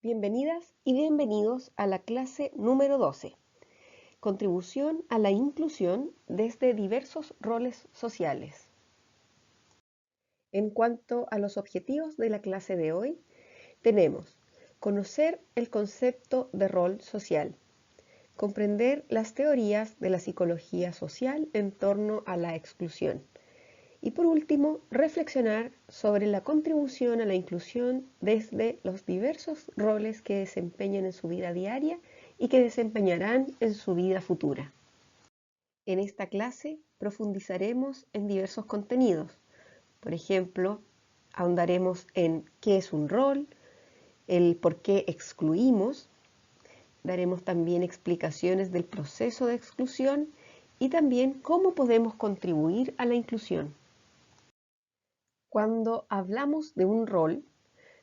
Bienvenidas y bienvenidos a la clase número 12, Contribución a la inclusión desde diversos roles sociales. En cuanto a los objetivos de la clase de hoy, tenemos conocer el concepto de rol social, comprender las teorías de la psicología social en torno a la exclusión, y por último, reflexionar sobre la contribución a la inclusión desde los diversos roles que desempeñan en su vida diaria y que desempeñarán en su vida futura. En esta clase profundizaremos en diversos contenidos. Por ejemplo, ahondaremos en qué es un rol, el por qué excluimos, daremos también explicaciones del proceso de exclusión y también cómo podemos contribuir a la inclusión. Cuando hablamos de un rol,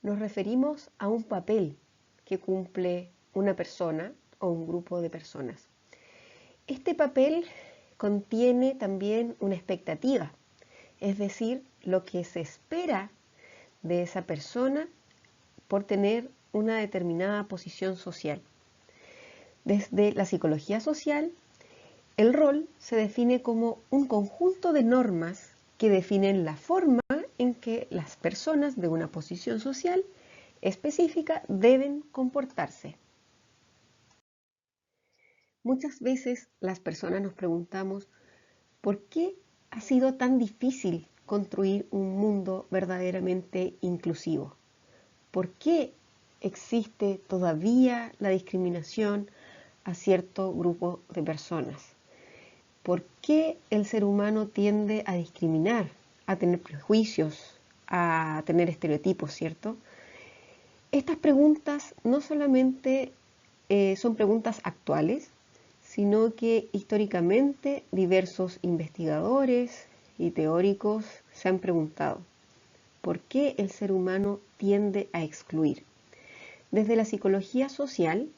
nos referimos a un papel que cumple una persona o un grupo de personas. Este papel contiene también una expectativa, es decir, lo que se espera de esa persona por tener una determinada posición social. Desde la psicología social, el rol se define como un conjunto de normas que definen la forma en que las personas de una posición social específica deben comportarse. Muchas veces las personas nos preguntamos ¿por qué ha sido tan difícil construir un mundo verdaderamente inclusivo? ¿Por qué existe todavía la discriminación a cierto grupo de personas? ¿Por qué el ser humano tiende a discriminar, a tener prejuicios, a tener estereotipos, ¿cierto? Estas preguntas no solamente son preguntas actuales, sino que históricamente diversos investigadores y teóricos se han preguntado ¿por qué el ser humano tiende a excluir? Desde la psicología social,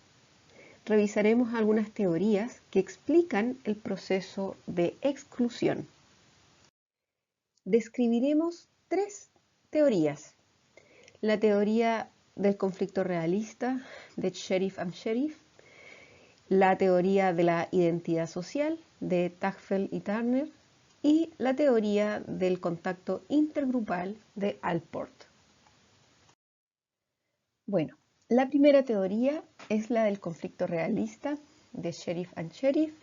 revisaremos algunas teorías que explican el proceso de exclusión. Describiremos tres teorías. La teoría del conflicto realista de Sherif and Sherif, la teoría de la identidad social de Tagfel y Turner y la teoría del contacto intergrupal de Alport. Bueno, la primera teoría es la del conflicto realista de Sherif and Sherif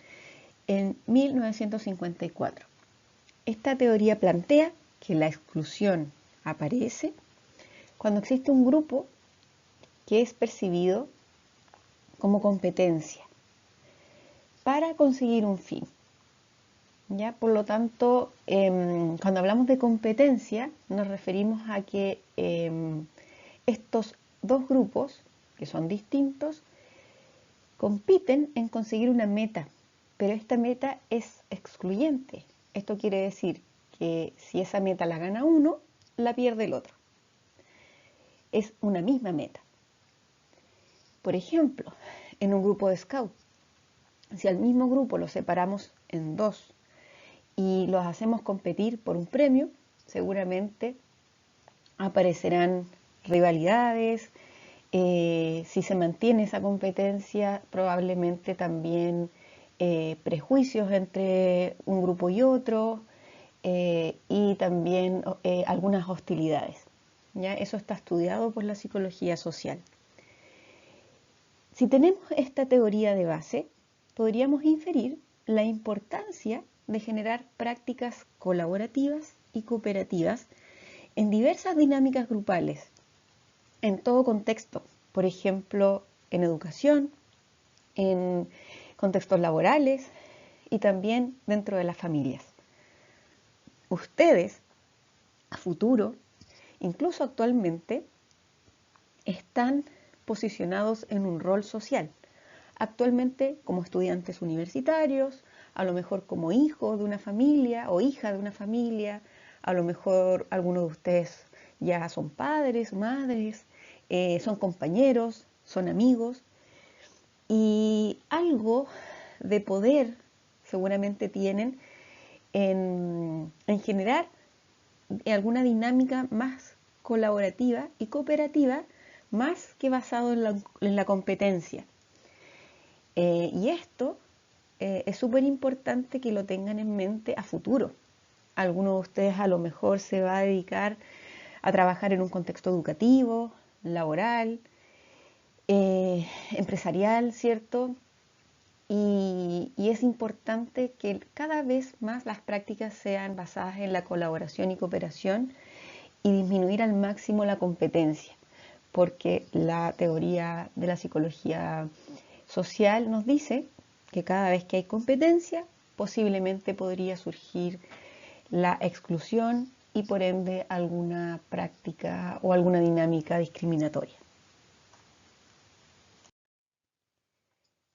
en 1954. Esta teoría plantea que la exclusión aparece cuando existe un grupo que es percibido como competencia para conseguir un fin. ¿Ya? Por lo tanto, cuando hablamos de competencia, nos referimos a que estos dos grupos, que son distintos, compiten en conseguir una meta, pero esta meta es excluyente. Esto quiere decir que si esa meta la gana uno, la pierde el otro. Es una misma meta. Por ejemplo, en un grupo de scout, si al mismo grupo lo separamos en dos y los hacemos competir por un premio, seguramente aparecerán rivalidades. Si se mantiene esa competencia, probablemente también prejuicios entre un grupo y otro y también algunas hostilidades. ¿Ya? Eso está estudiado por la psicología social. Si tenemos esta teoría de base, podríamos inferir la importancia de generar prácticas colaborativas y cooperativas en diversas dinámicas grupales, en todo contexto, por ejemplo, en educación, en contextos laborales y también dentro de las familias. Ustedes, a futuro, incluso actualmente, están posicionados en un rol social. Actualmente como estudiantes universitarios, a lo mejor como hijo de una familia o hija de una familia, a lo mejor algunos de ustedes ya son padres, madres, son compañeros, son amigos, y algo de poder seguramente tienen en generar alguna dinámica más colaborativa y cooperativa más que basado en la competencia. Y esto es súper importante que lo tengan en mente a futuro. Alguno de ustedes a lo mejor se va a dedicar a trabajar en un contexto educativo, laboral, empresarial, ¿cierto? Y es importante que cada vez más las prácticas sean basadas en la colaboración y cooperación y disminuir al máximo la competencia, porque la teoría de la psicología social nos dice que cada vez que hay competencia, posiblemente podría surgir la exclusión y por ende alguna práctica o alguna dinámica discriminatoria.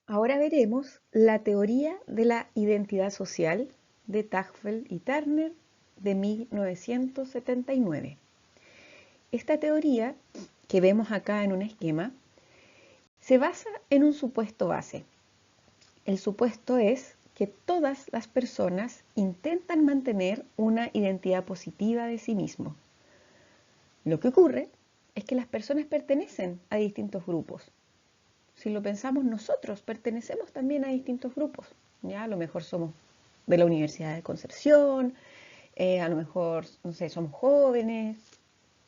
Ahora veremos la teoría de la identidad social de Tagfeld y Turner de 1979. Esta teoría, que vemos acá en un esquema, se basa en un supuesto base. El supuesto es que todas las personas intentan mantener una identidad positiva de sí mismo. Lo que ocurre es que las personas pertenecen a distintos grupos. Si lo pensamos, nosotros pertenecemos también a distintos grupos. ¿Ya? A lo mejor somos de la Universidad de Concepción, a lo mejor, no sé, somos jóvenes,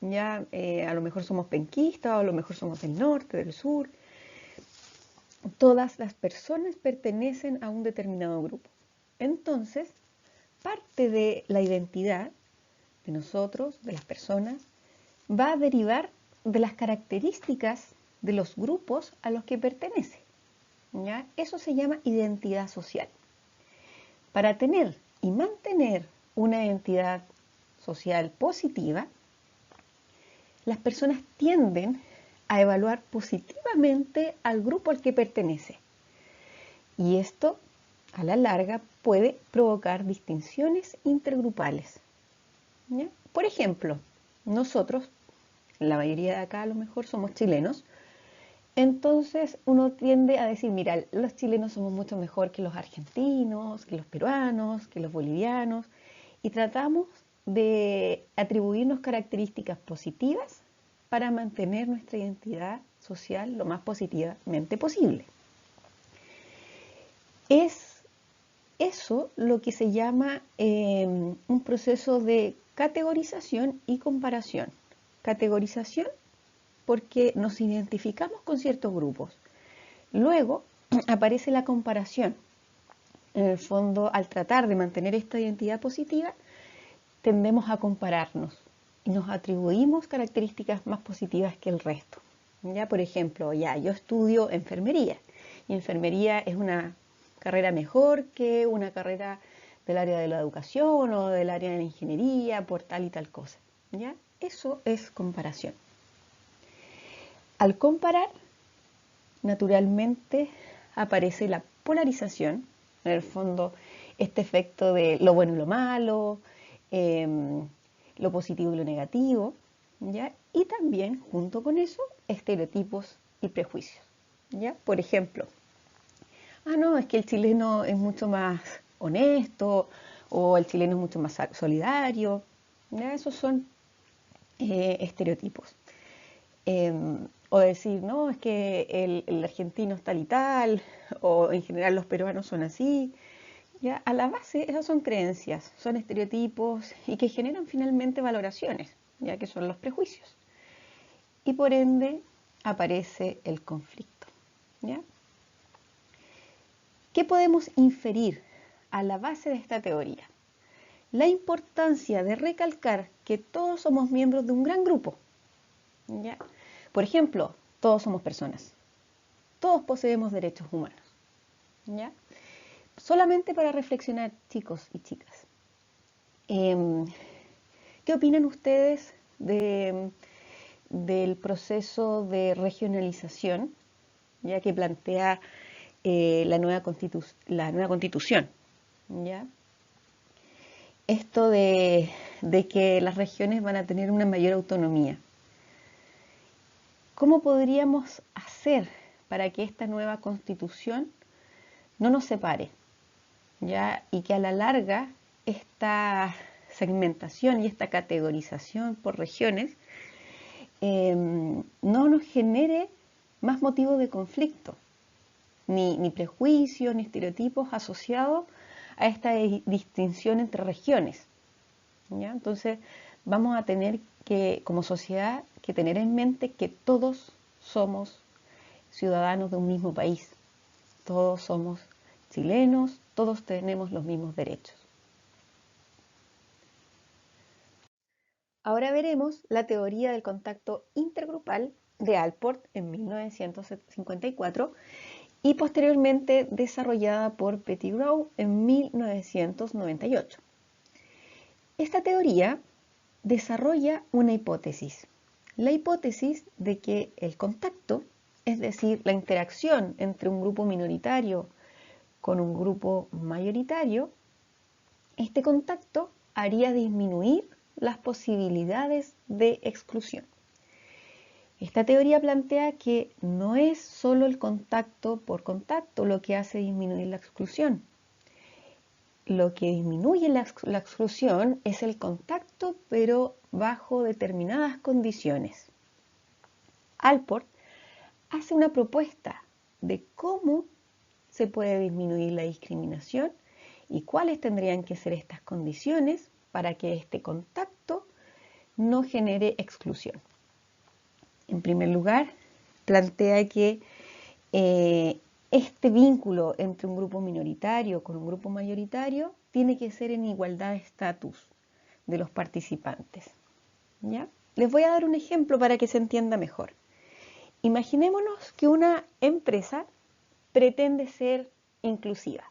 ¿ya? A lo mejor somos penquistas, o a lo mejor somos del norte, del sur. Todas las personas pertenecen a un determinado grupo. Entonces, parte de la identidad de nosotros, de las personas, va a derivar de las características de los grupos a los que pertenece. ¿Ya? Eso se llama identidad social. Para tener y mantener una identidad social positiva, las personas tienden a evaluar positivamente al grupo al que pertenece. Y esto, a la larga, puede provocar distinciones intergrupales. ¿Ya? Por ejemplo, nosotros, la mayoría de acá a lo mejor somos chilenos, entonces uno tiende a decir, mira, los chilenos somos mucho mejor que los argentinos, que los peruanos, que los bolivianos, y tratamos de atribuirnos características positivas para mantener nuestra identidad social lo más positivamente posible. Es eso lo que se llama un proceso de categorización y comparación. Categorización porque nos identificamos con ciertos grupos. Luego aparece la comparación. En el fondo, al tratar de mantener esta identidad positiva, tendemos a compararnos y nos atribuimos características más positivas que el resto. Ya, por ejemplo, yo estudio enfermería y enfermería es una carrera mejor que una carrera del área de la educación o del área de la ingeniería por tal y tal cosa. ¿Ya? Eso es comparación. Al comparar, naturalmente aparece la polarización, en el fondo este efecto de lo bueno y lo malo, lo positivo y lo negativo, ¿ya? Y también, junto con eso, estereotipos y prejuicios. ¿Ya? Por ejemplo, no, es que el chileno es mucho más honesto o el chileno es mucho más solidario. ¿Ya? Esos son estereotipos. O decir, no, es que el argentino es tal y tal, o en general los peruanos son así. Ya, a la base, esas son creencias, son estereotipos y que generan finalmente valoraciones, ya que son los prejuicios. Y por ende aparece el conflicto. ¿Ya? ¿Qué podemos inferir a la base de esta teoría? La importancia de recalcar que todos somos miembros de un gran grupo. ¿Ya? Por ejemplo, todos somos personas. Todos poseemos derechos humanos. ¿Ya? Solamente para reflexionar, chicos y chicas. ¿Qué opinan ustedes del proceso de regionalización, ya que plantea la nueva constitución? ¿Ya? Esto de que las regiones van a tener una mayor autonomía. ¿Cómo podríamos hacer para que esta nueva constitución no nos separe? ¿Ya? Y que a la larga esta segmentación y esta categorización por regiones no nos genere más motivos de conflicto, ni prejuicios, ni estereotipos asociados a esta distinción entre regiones. ¿Ya? Entonces vamos a tener que, como sociedad, que tener en mente que todos somos ciudadanos de un mismo país, todos somos chilenos, todos tenemos los mismos derechos. Ahora veremos la teoría del contacto intergrupal de Allport en 1954 y posteriormente desarrollada por Pettigrew en 1998. Esta teoría desarrolla una hipótesis, la hipótesis de que el contacto, es decir, la interacción entre un grupo minoritario con un grupo mayoritario, este contacto haría disminuir las posibilidades de exclusión. Esta teoría plantea que no es solo el contacto por contacto lo que hace disminuir la exclusión. Lo que disminuye la exclusión es el contacto, pero bajo determinadas condiciones. Allport hace una propuesta de cómo se puede disminuir la discriminación y cuáles tendrían que ser estas condiciones para que este contacto no genere exclusión. En primer lugar, plantea que este vínculo entre un grupo minoritario con un grupo mayoritario tiene que ser en igualdad de estatus de los participantes. ¿Ya? Les voy a dar un ejemplo para que se entienda mejor. Imaginémonos que una empresa pretende ser inclusiva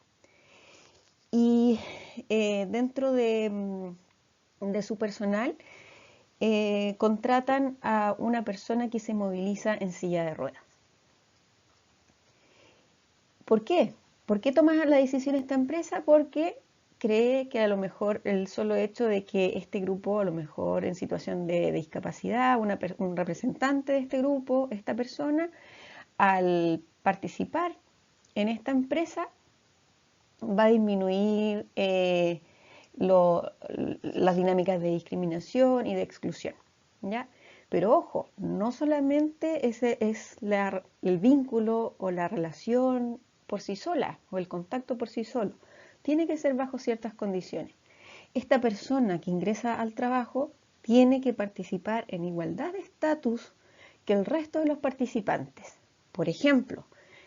y dentro de su personal contratan a una persona que se moviliza en silla de ruedas. ¿Por qué? ¿Por qué toma la decisión esta empresa? Porque cree que a lo mejor el solo hecho de que este grupo, a lo mejor en situación de discapacidad, un representante de este grupo, esta persona, al participar en esta empresa, va a disminuir las dinámicas de discriminación y de exclusión, ¿ya? Pero ojo, no solamente ese es el vínculo o la relación por sí sola o el contacto por sí solo, tiene que ser bajo ciertas condiciones. Esta persona que ingresa al trabajo tiene que participar en igualdad de estatus que el resto de los participantes. Por ejemplo,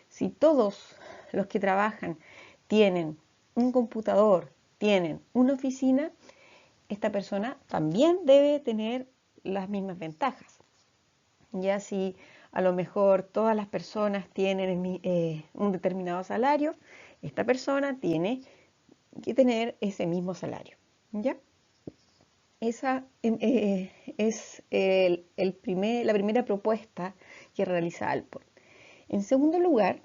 si todos los que trabajan tienen un computador, tienen una oficina, esta persona también debe tener las mismas ventajas. Ya si a lo mejor todas las personas tienen un determinado salario, esta persona tiene que tener ese mismo salario. ¿Ya? Esa es la primera propuesta que realiza Allport. En segundo lugar,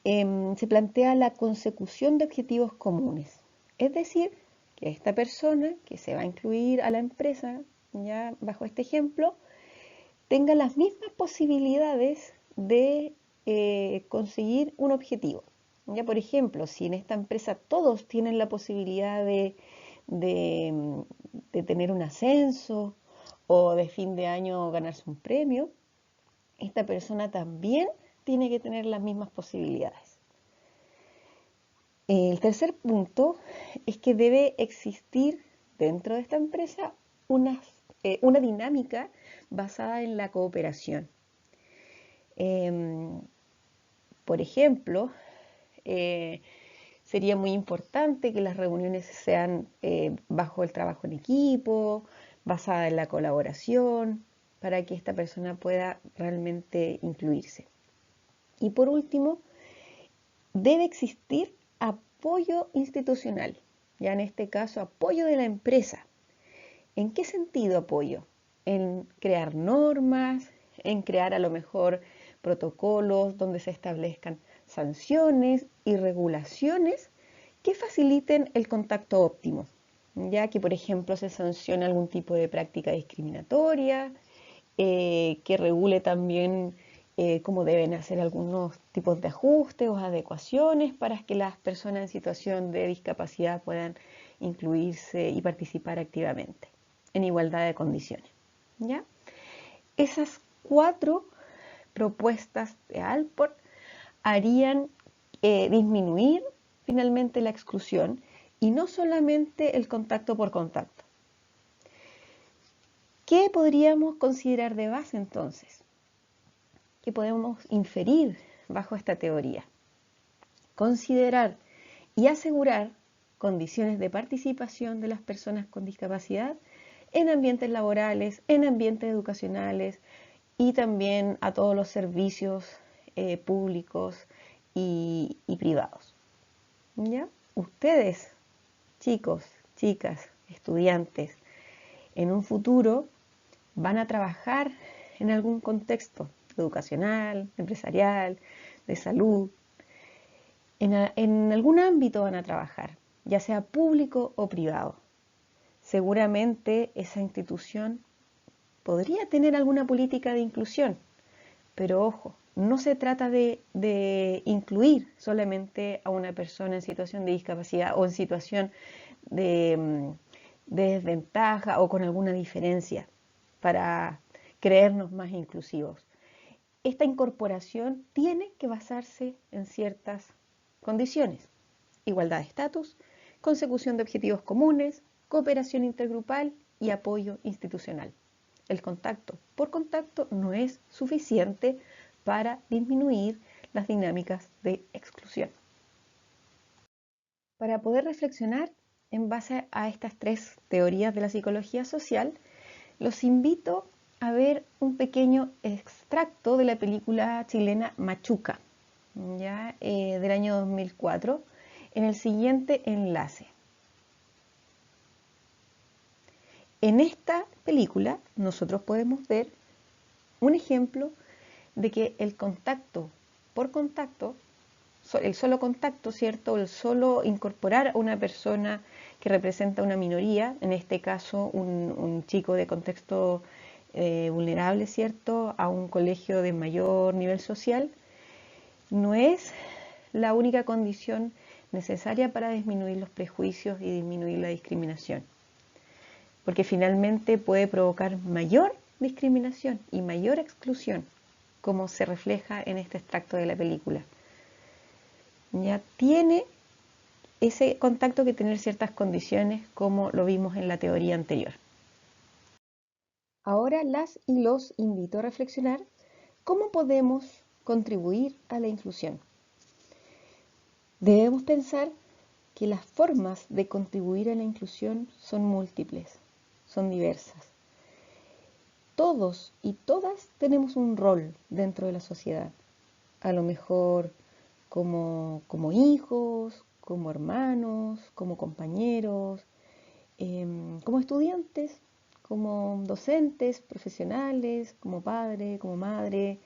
se plantea la consecución de objetivos comunes. Es decir, que esta persona que se va a incluir a la empresa, ya bajo este ejemplo, tenga las mismas posibilidades de conseguir un objetivo. Ya, por ejemplo, si en esta empresa todos tienen la posibilidad de tener un ascenso o de fin de año ganarse un premio, esta persona también tiene que tener las mismas posibilidades. El tercer punto es que debe existir dentro de esta empresa una dinámica basada en la cooperación. Por ejemplo, sería muy importante que las reuniones sean bajo el trabajo en equipo, basada en la colaboración, para que esta persona pueda realmente incluirse. Y por último, debe existir apoyo institucional, ya en este caso apoyo de la empresa. ¿En qué sentido apoyo? En crear normas, en crear a lo mejor protocolos donde se establezcan sanciones y regulaciones que faciliten el contacto óptimo, ya que por ejemplo se sancione algún tipo de práctica discriminatoria, que regule también cómo deben hacer algunos tipos de ajustes o adecuaciones para que las personas en situación de discapacidad puedan incluirse y participar activamente en igualdad de condiciones. ¿Ya? Esas 4 propuestas de Allport harían disminuir finalmente la exclusión y no solamente el contacto por contacto. ¿Qué podríamos considerar de base entonces? ¿Qué podemos inferir bajo esta teoría? Considerar y asegurar condiciones de participación de las personas con discapacidad en ambientes laborales, en ambientes educacionales y también a todos los servicios públicos y privados. ¿Ya? Ustedes, chicos, chicas, estudiantes, en un futuro van a trabajar en algún contexto educacional, empresarial, de salud. En algún ámbito van a trabajar, ya sea público o privado. Seguramente esa institución podría tener alguna política de inclusión, pero ojo, no se trata de incluir solamente a una persona en situación de discapacidad o en situación de desventaja o con alguna diferencia para creernos más inclusivos. Esta incorporación tiene que basarse en ciertas condiciones: igualdad de estatus, consecución de objetivos comunes, cooperación intergrupal y apoyo institucional. El contacto por contacto no es suficiente para disminuir las dinámicas de exclusión. Para poder reflexionar en base a estas 3 teorías de la psicología social, los invito a ver un pequeño extracto de la película chilena Machuca, ¿ya? Del año 2004, en el siguiente enlace. En esta película nosotros podemos ver un ejemplo de que el contacto por contacto, el solo contacto, ¿cierto? El solo incorporar a una persona que representa una minoría, en este caso un chico de contexto vulnerable, ¿cierto?, a un colegio de mayor nivel social, no es la única condición necesaria para disminuir los prejuicios y disminuir la discriminación, porque finalmente puede provocar mayor discriminación y mayor exclusión, como se refleja en este extracto de la película. Ya tiene ese contacto que tener ciertas condiciones, como lo vimos en la teoría anterior. Ahora las y los invito a reflexionar cómo podemos contribuir a la inclusión. Debemos pensar que las formas de contribuir a la inclusión son múltiples, son diversas. Todos y todas tenemos un rol dentro de la sociedad, a lo mejor como hijos, como hermanos, como compañeros, como estudiantes, como docentes, profesionales, como padre, como madre,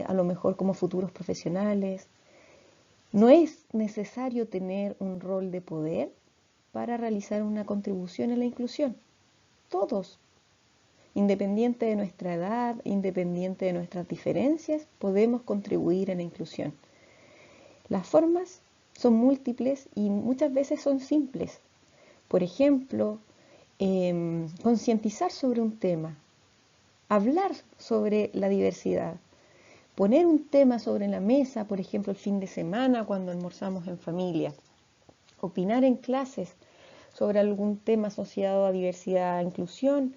a lo mejor como futuros profesionales. No es necesario tener un rol de poder para realizar una contribución a la inclusión. Todos, independiente de nuestra edad, independiente de nuestras diferencias, podemos contribuir a la inclusión. Las formas son múltiples y muchas veces son simples. Por ejemplo, concientizar sobre un tema, hablar sobre la diversidad, poner un tema sobre la mesa, por ejemplo, el fin de semana cuando almorzamos en familia, opinar en clases sobre algún tema asociado a diversidad e inclusión,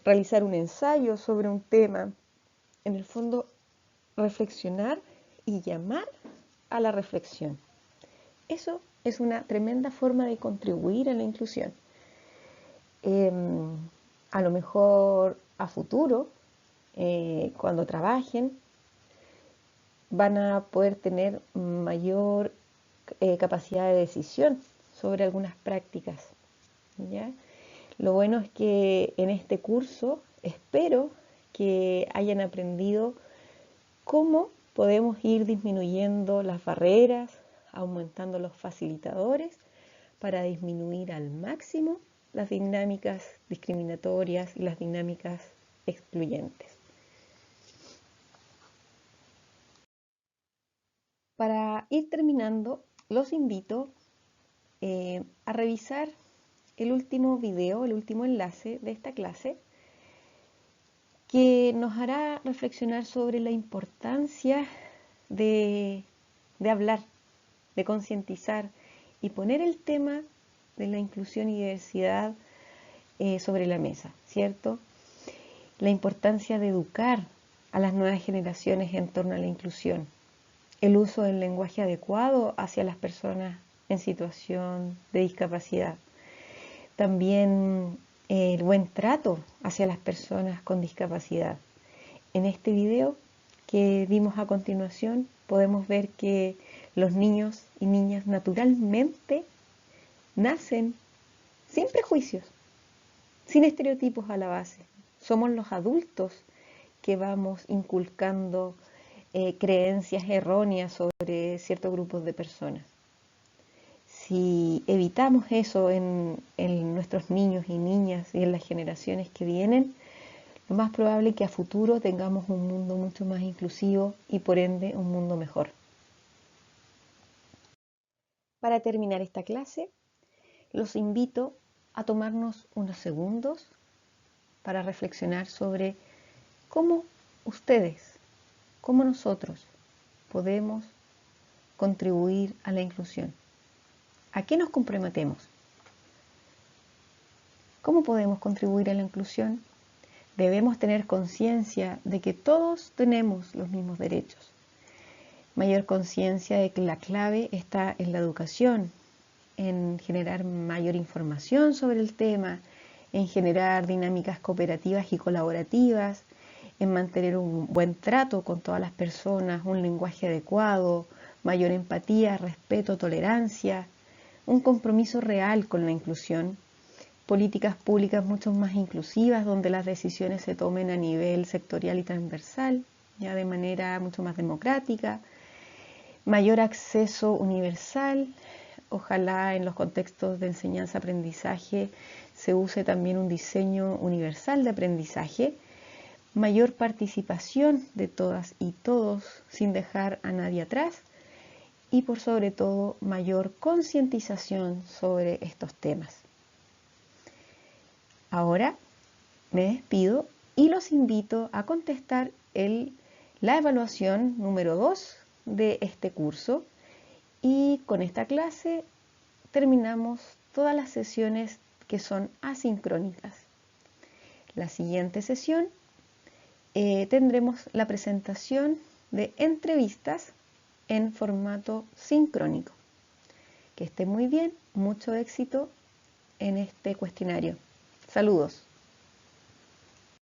realizar un ensayo sobre un tema, en el fondo reflexionar y llamar a la reflexión. Eso es una tremenda forma de contribuir a la inclusión. A lo mejor a futuro, cuando trabajen, van a poder tener mayor capacidad de decisión sobre algunas prácticas, ¿ya? Lo bueno es que en este curso espero que hayan aprendido cómo podemos ir disminuyendo las barreras, aumentando los facilitadores para disminuir al máximo las dinámicas discriminatorias y las dinámicas excluyentes. Para ir terminando, los invito a revisar el último video, el último enlace de esta clase, que nos hará reflexionar sobre la importancia de hablar, de concientizar y poner el tema de la inclusión y diversidad sobre la mesa, ¿cierto? La importancia de educar a las nuevas generaciones en torno a la inclusión, el uso del lenguaje adecuado hacia las personas en situación de discapacidad, también el buen trato hacia las personas con discapacidad. En este video que vimos a continuación podemos ver que los niños y niñas naturalmente nacen sin prejuicios, sin estereotipos a la base. Somos los adultos que vamos inculcando creencias erróneas sobre ciertos grupos de personas. Si evitamos eso en nuestros niños y niñas y en las generaciones que vienen, lo más probable es que a futuro tengamos un mundo mucho más inclusivo y por ende un mundo mejor. Para terminar esta clase, los invito a tomarnos unos segundos para reflexionar sobre cómo ustedes, cómo nosotros podemos contribuir a la inclusión. ¿A qué nos comprometemos? ¿Cómo podemos contribuir a la inclusión? Debemos tener conciencia de que todos tenemos los mismos derechos. Mayor conciencia de que la clave está en la educación, en generar mayor información sobre el tema, en generar dinámicas cooperativas y colaborativas, en mantener un buen trato con todas las personas, un lenguaje adecuado, mayor empatía, respeto, tolerancia, un compromiso real con la inclusión, políticas públicas mucho más inclusivas donde las decisiones se tomen a nivel sectorial y transversal, ya de manera mucho más democrática, mayor acceso universal, ojalá en los contextos de enseñanza-aprendizaje se use también un diseño universal de aprendizaje, mayor participación de todas y todos sin dejar a nadie atrás y por sobre todo mayor concientización sobre estos temas. Ahora me despido y los invito a contestar la evaluación número 2 de este curso y con esta clase terminamos todas las sesiones que son asincrónicas. La siguiente sesión tendremos la presentación de entrevistas en formato sincrónico. Que esté muy bien, mucho éxito en este cuestionario. Saludos.